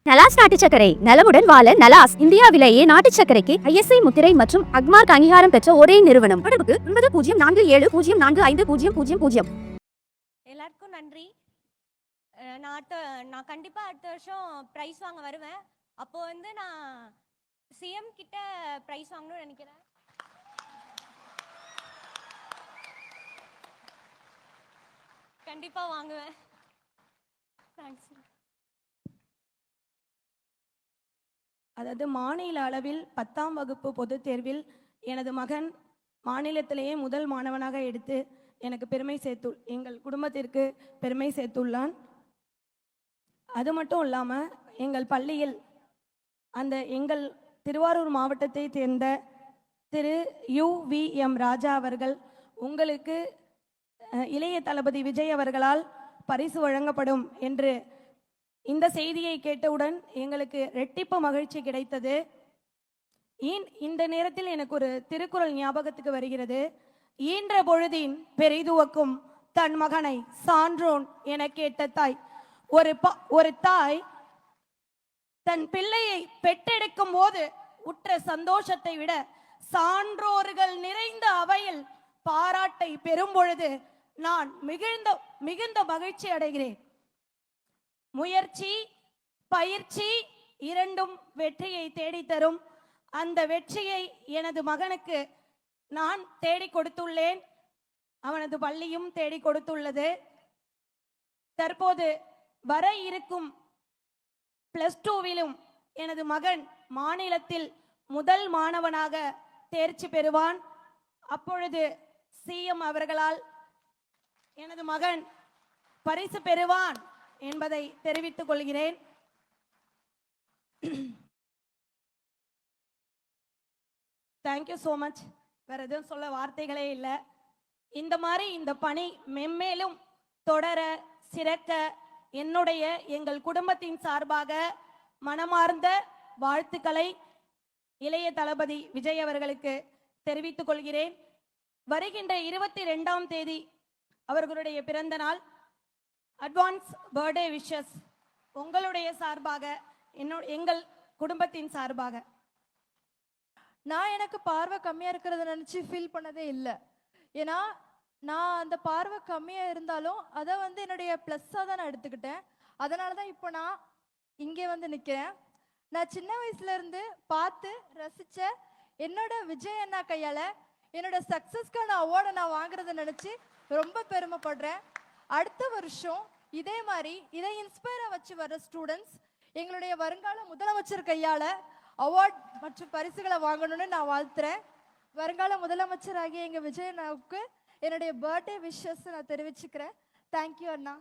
நலாஸ் நாட்டு சர்க்கரை நலமுடன் வாழ நலாஸ் இந்தியாவிலேயே நாட்டு சர்க்கரைக்கு ISI முத்திரை மற்றும் அக்மார்க் அங்கீகாரம் பெற்ற ஒரே நிறுவனம். தொடர்புக்கு 9047045000. எல்லாருக்கும் நன்றி. நான் கண்டிப்பா அடுத்த வருஷம் பிரைஸ் வாங்க வருவேன். அப்போ நான் சிஎம் கிட்ட பிரைஸ் வாங்கணும்னு நினைக்கிறேன். கண்டிப்பா வாங்குவேன். தேங்க்ஸ். அதாவது மாநில அளவில் 10ஆம் வகுப்பு பொதுத் தேர்வில் எனது மகன் மாநிலத்திலேயே முதல் மாணவனாக எடுத்து எனக்கு எங்கள் குடும்பத்திற்கு பெருமை சேர்த்துள்ளான். அது மட்டும் இல்லாமல் எங்கள் பள்ளியில் எங்கள் திருவாரூர் மாவட்டத்தை சேர்ந்த திரு UVM ராஜா அவர்கள் உங்களுக்கு இளைய தளபதி விஜய் அவர்களால் பரிசு வழங்கப்படும் என்று இந்த செய்தியை கேட்டவுடன் எங்களுக்கு ரெட்டிப்பு மகிழ்ச்சி கிடைத்தது. இந்த நேரத்தில் எனக்கு ஒரு திருக்குறள் ஞாபகத்துக்கு வருகிறது. ஈன்ற பொழுதின் பெரிதுவக்கும் தன் மகனை சான்றோன் என கேட்ட தாய். ஒரு தாய் தன் பிள்ளையை பெற்றெடுக்கும் போது உற்ற சந்தோஷத்தை விட சான்றோர்கள் நிறைந்த அவையில் பாராட்டை பெறும் பொழுது நான் மிகுந்த மகிழ்ச்சி அடைகிறேன். முயற்சி பயிற்சி இரண்டும் வெற்றியை தேடித்தரும். அந்த வெற்றியை எனது மகனுக்கு நான் தேடி கொடுத்துள்ளேன். அவனது பள்ளியும் தேடி கொடுத்துள்ளது. தற்போது வர இருக்கும் +2விலும் எனது மகன் மாநிலத்தில் முதல் மாணவனாக தேர்ச்சி பெறுவான். அப்பொழுது CM அவர்களால் எனது மகன் பரிசு பெறுவான் என்பதை தெரிவித்துக் கொள்கிறேன். Thank you so much. வேற எதுவும் சொல்ல வார்த்தைகளே இல்லை. இந்த மாதிரி இந்த பணி மென்மேலும் தொடர சிறக்க எங்கள் குடும்பத்தின் சார்பாக மனமார்ந்த வாழ்த்துக்களை இளைய தளபதி விஜய் அவர்களுக்கு தெரிவித்துக் கொள்கிறேன். வருகின்ற 22ஆம் தேதி அவர்களுடைய பிறந்த நாள். அட்வான்ஸ் பர்த்டே விஷஸ் உங்களுடைய சார்பாக எங்கள் குடும்பத்தின் சார்பாக. நான் எனக்கு பார்வை கம்மியா இருக்கிறத நினைச்சு ஃபீல் பண்ணதே இல்லை. ஏன்னா நான் அந்த பார்வை கம்மியா இருந்தாலும் அதை என்னுடைய ப்ளஸ்ஸாக தான் நான் எடுத்துக்கிட்டேன். அதனால தான் இப்போ நான் இங்கே நிற்கிறேன். நான் சின்ன வயசுல இருந்து பார்த்து ரசிச்ச என்னோட விஜய் அண்ணா கையால என்னோட சக்சஸ்க்கான அவார்டை நான் வாங்குறத நினைச்சு ரொம்ப பெருமைப்படுறேன். அடுத்த வருஷம் இதே மாதிரி இதை இன்ஸ்பயரா வச்சு வர ஸ்டூடெண்ட்ஸ் எங்களுடைய வருங்கால முதலமைச்சர் கையால அவார்ட் மற்றும் பரிசுகளை வாங்கணும்னு நான் வாழ்த்துறேன். வருங்கால முதலமைச்சர் ஆகிய எங்க விஜய் அண்ணாவுக்கு என்னுடைய பர்த்டே விஷஸ் நான் தெரிவிச்சுக்கிறேன். தேங்க்யூ அண்ணா.